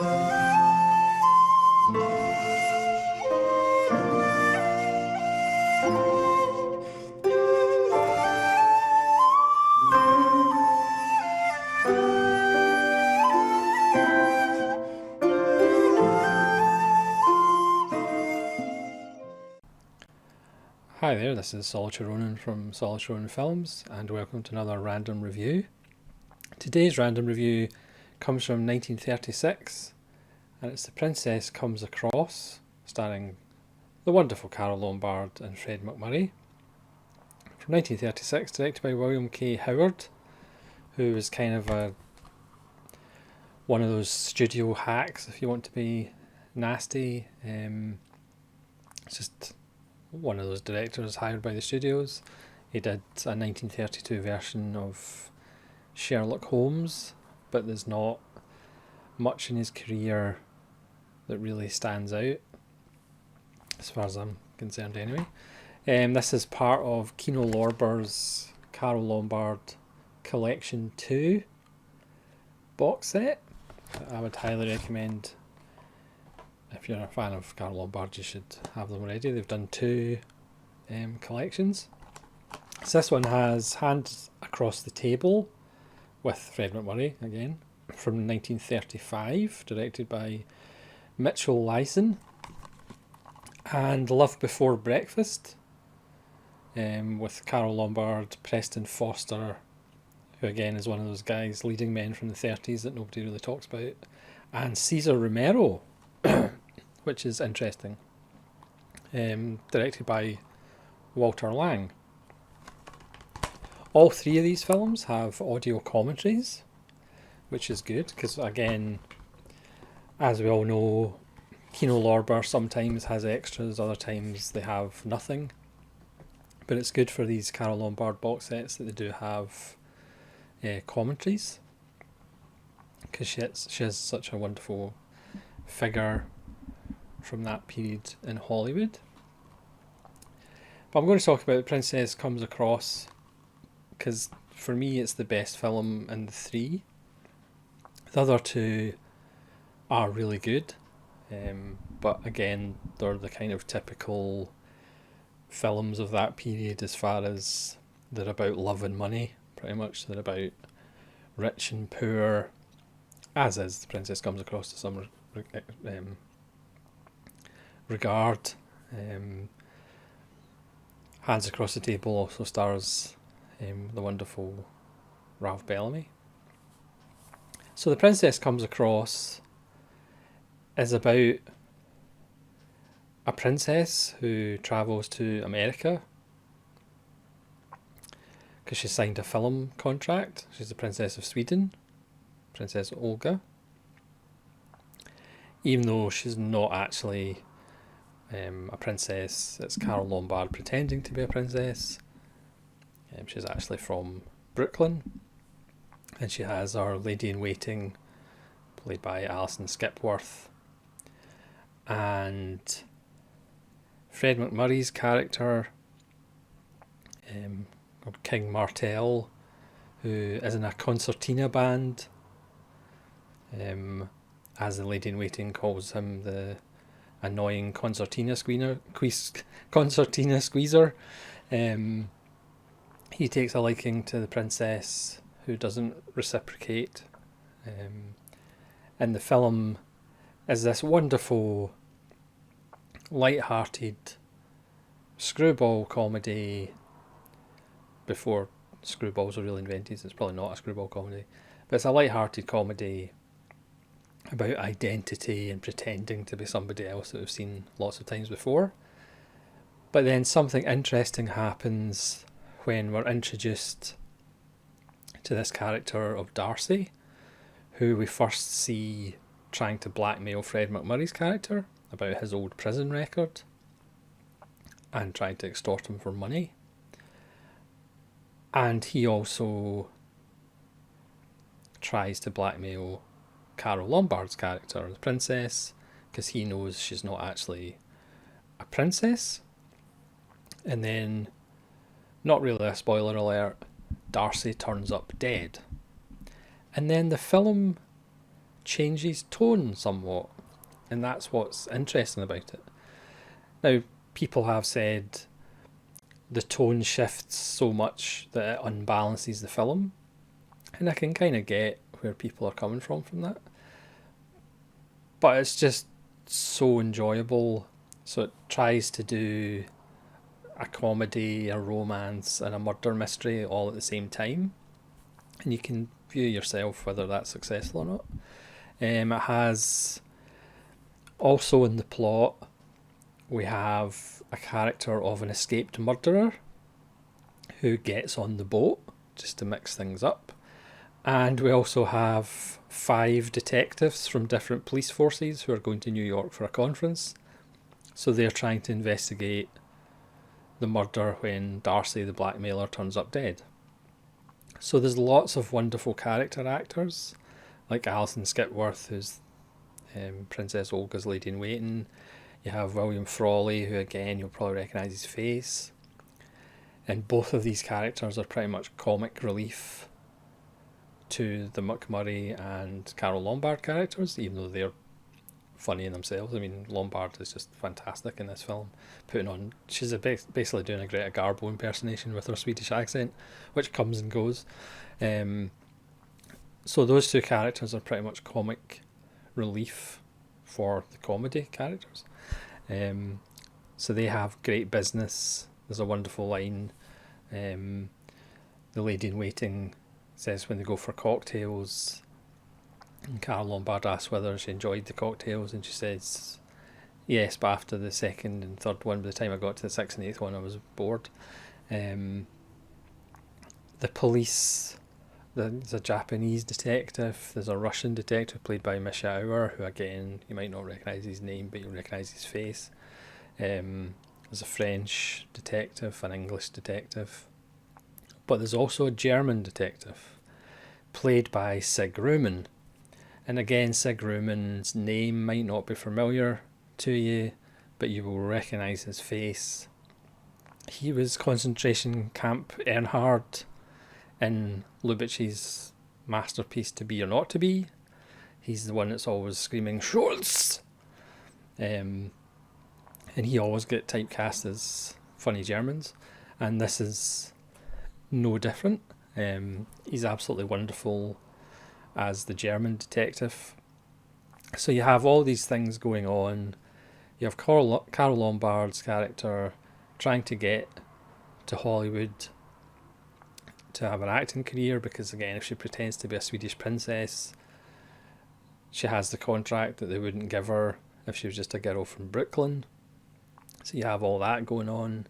Hi there, this is Solitary Ronin from Solitary Ronin Films, and welcome to another random review. Today's random review comes from 1936, and it's The Princess Comes Across, starring the wonderful Carole Lombard and Fred MacMurray. From 1936, directed by William K. Howard, who was kind of one of those studio hacks, if you want to be nasty. It's just one of those directors hired by the studios. He did a 1932 version of Sherlock Holmes, but there's not much in his career that really stands out, as far as I'm concerned anyway. This is part of Kino Lorber's Carole Lombard Collection 2 box set. I would highly recommend. If you're a fan of Carole Lombard, you should have them already. They've done 2 collections. So this one has Hand Across the Table with Fred MacMurray again, from 1935, directed by Mitchell Lyson, and Love Before Breakfast with Carole Lombard, Preston Foster, who again is one of those guys, leading men from the 30s that nobody really talks about, and Cesar Romero, which is interesting, directed by Walter Lang. All 3 of these films have audio commentaries, which is good, because again, as we all know, Kino Lorber sometimes has extras, other times they have nothing. But it's good for these Carole Lombard box sets that they do have commentaries, because she has such a wonderful figure from that period in Hollywood. But I'm going to talk about The Princess Comes Across, because for me it's the best film in the 3. The other 2 are really good, but again they're the kind of typical films of that period, as far as they're about love and money, pretty much. They're about rich and poor, as is The Princess Comes Across to some regard. Hands Across the Table also stars the wonderful Ralph Bellamy. So The Princess Comes Across is about a princess who travels to America because she signed a film contract. She's the Princess of Sweden, Princess Olga, even though she's not actually a princess. It's Carole Lombard pretending to be a princess. She's actually from Brooklyn, and she has our lady-in-waiting, played by Alison Skipworth, and Fred MacMurray's character, King Martell, who is in a concertina band, as the lady-in-waiting calls him, the annoying concertina squeezer. He takes a liking to the princess, who doesn't reciprocate. And the film is this wonderful, light-hearted screwball comedy. Before screwballs were really invented, it's probably not a screwball comedy, but it's a light-hearted comedy about identity and pretending to be somebody else that we've seen lots of times before. But then something interesting happens when we're introduced to this character of Darcy, who we first see trying to blackmail Fred MacMurray's character about his old prison record and trying to extort him for money. And he also tries to blackmail Carole Lombard's character, the princess, because he knows she's not actually a princess. And then, not really a spoiler alert, Darcy turns up dead. And then the film changes tone somewhat, and that's what's interesting about it. Now, people have said the tone shifts so much that it unbalances the film, and I can kind of get where people are coming from that. But it's just so enjoyable. So it tries to do a comedy, a romance, and a murder mystery all at the same time, and you can view yourself whether that's successful or not. It has also in the plot, we have a character of an escaped murderer who gets on the boat just to mix things up. And we also have 5 detectives from different police forces who are going to New York for a conference. So they're trying to investigate the murder when Darcy, the blackmailer, turns up dead. So there's lots of wonderful character actors, like Alison Skipworth, who's Princess Olga's lady-in-waiting. You have William Frawley, who again, you'll probably recognise his face. And both of these characters are pretty much comic relief to the McMurray and Carole Lombard characters, even though they're funny in themselves. I mean, Lombard is just fantastic in this film, she's basically doing a Greta Garbo impersonation with her Swedish accent, which comes and goes. So those 2 characters are pretty much comic relief for the comedy characters. So they have great business. There's a wonderful line. The lady in waiting says when they go for cocktails, and Carole Lombard asks whether she enjoyed the cocktails, and she says yes, but after the second and third one, by the time I got to the 6th and 8th one, I was bored. The police, there's a Japanese detective, there's a Russian detective played by Misha Auer, who again, you might not recognise his name, but you'll recognise his face. There's a French detective, an English detective, but there's also a German detective played by Sig Rumen. And again, Sig Rumen's name might not be familiar to you, but you will recognise his face. He was concentration camp Ehrhardt in Lubitsch's masterpiece To Be or Not to Be. He's the one that's always screaming Schultz, and he always get typecast as funny Germans, and this is no different. He's absolutely wonderful as the German detective. So you have all these things going on. You have Carole Lombard's character trying to get to Hollywood to have an acting career, because again, if she pretends to be a Swedish princess, she has the contract that they wouldn't give her if she was just a girl from Brooklyn. So you have all that going on.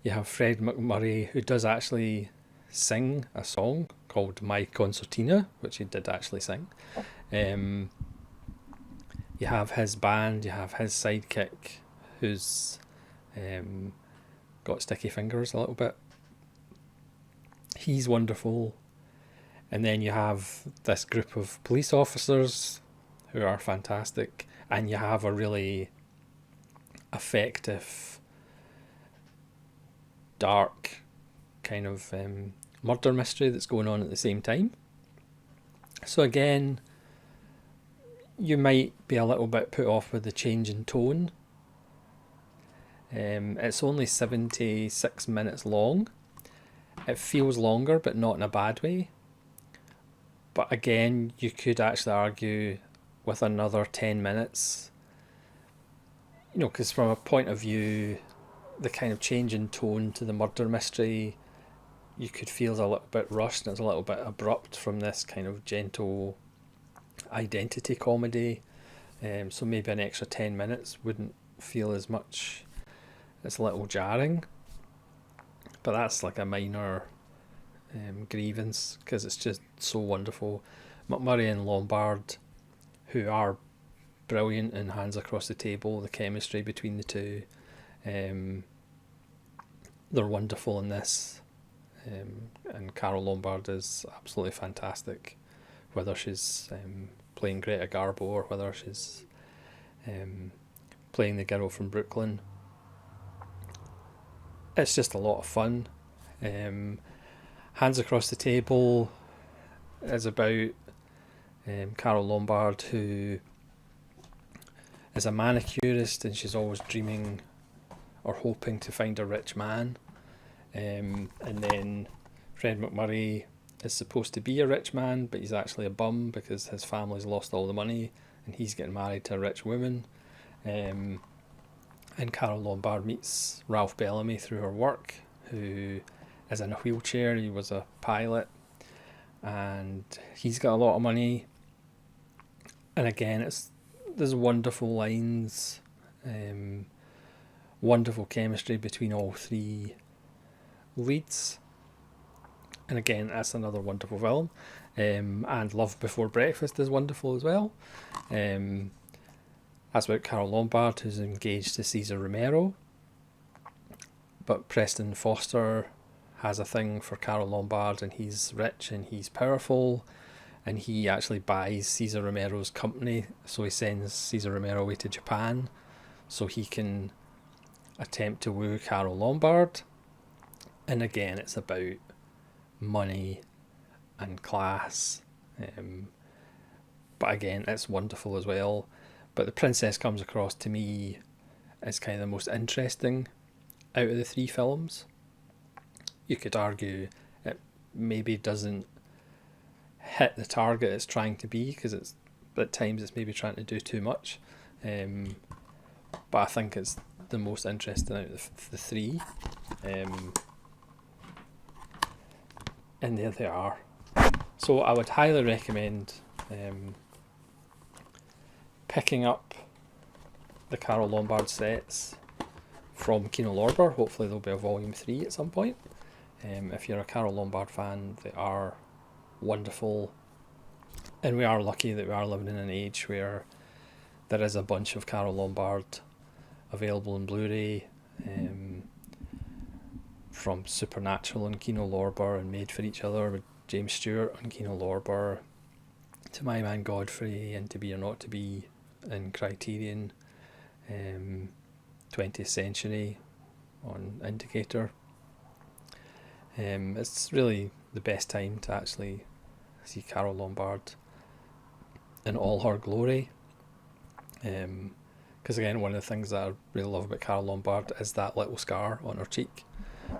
You have Fred McMurray, who does actually sing a song called My Concertina, which he did actually sing. You have his band, you have his sidekick, who's got sticky fingers a little bit. He's wonderful. And then you have this group of police officers who are fantastic, and you have a really effective, dark kind of murder mystery that's going on at the same time. So again, you might be a little bit put off with the change in tone. It's only 76 minutes long. It feels longer, but not in a bad way. But again, you could actually argue with another 10 minutes, because from a point of view, the kind of change in tone to the murder mystery, you could feel is a little bit rushed, and it's a little bit abrupt from this kind of gentle identity comedy. So maybe an extra 10 minutes wouldn't feel as much. It's a little jarring, but that's like a minor grievance, because it's just so wonderful. McMurray and Lombard, who are brilliant in Hands Across the Table, the chemistry between the two, they're wonderful in this. And Carole Lombard is absolutely fantastic, whether she's playing Greta Garbo or whether she's playing the girl from Brooklyn. It's just a lot of fun. Hands Across the Table is about Carole Lombard, who is a manicurist, and she's always dreaming or hoping to find a rich man. And then Fred McMurray is supposed to be a rich man, but he's actually a bum because his family's lost all the money and he's getting married to a rich woman. And Carole Lombard meets Ralph Bellamy through her work, who is in a wheelchair. He was a pilot and he's got a lot of money. And again, there's wonderful lines, wonderful chemistry between all three leads. And again, that's another wonderful film. And Love Before Breakfast is wonderful as well. That's about Carole Lombard, who's engaged to Cesar Romero. But Preston Foster has a thing for Carole Lombard, and he's rich and he's powerful. And he actually buys Cesar Romero's company. So he sends Cesar Romero away to Japan so he can attempt to woo Carole Lombard. And again, it's about money and class. But again, it's wonderful as well. But The Princess comes across to me as kind of the most interesting out of the three films. You could argue it maybe doesn't hit the target it's trying to be, because at times it's maybe trying to do too much. But I think it's the most interesting out of the three. And there they are. So I would highly recommend picking up the Carole Lombard sets from Kino Lorber. Hopefully there'll be a volume 3 at some point. If you're a Carole Lombard fan, they are wonderful. And we are lucky that we are living in an age where there is a bunch of Carole Lombard available in Blu-ray, from Supernatural and Kino Lorber and Made for Each Other with James Stewart on Kino Lorber, to My Man Godfrey and To Be or Not to Be in Criterion, 20th Century on Indicator. It's really the best time to actually see Carole Lombard in all her glory. Because again, one of the things that I really love about Carole Lombard is that little scar on her cheek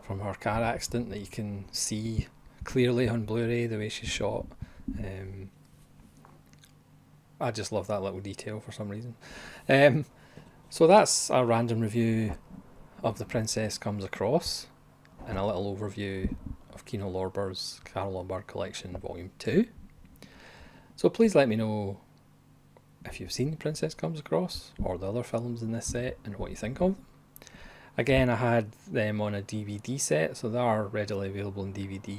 from her car accident that you can see clearly on Blu-ray, the way she's shot. I just love that little detail for some reason. So that's a random review of The Princess Comes Across and a little overview of Kino Lorber's Carole Lombard Collection Volume 2. So please let me know if you've seen The Princess Comes Across or the other films in this set and what you think of them. Again, I had them on a DVD set, so they are readily available in DVD.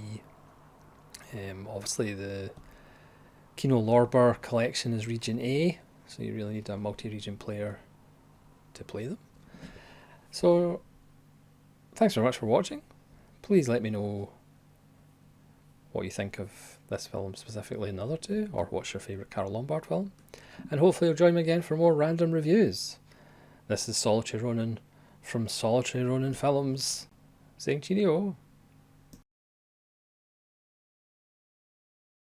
Obviously the Kino Lorber collection is Region A, so you really need a multi-region player to play them. So thanks very much for watching. Please let me know what you think of this film specifically and the other two, or what's your favourite Carole Lombard film. And hopefully you'll join me again for more random reviews. This is Solitary Ronin from Solitary Ronin Films, saying cheerio.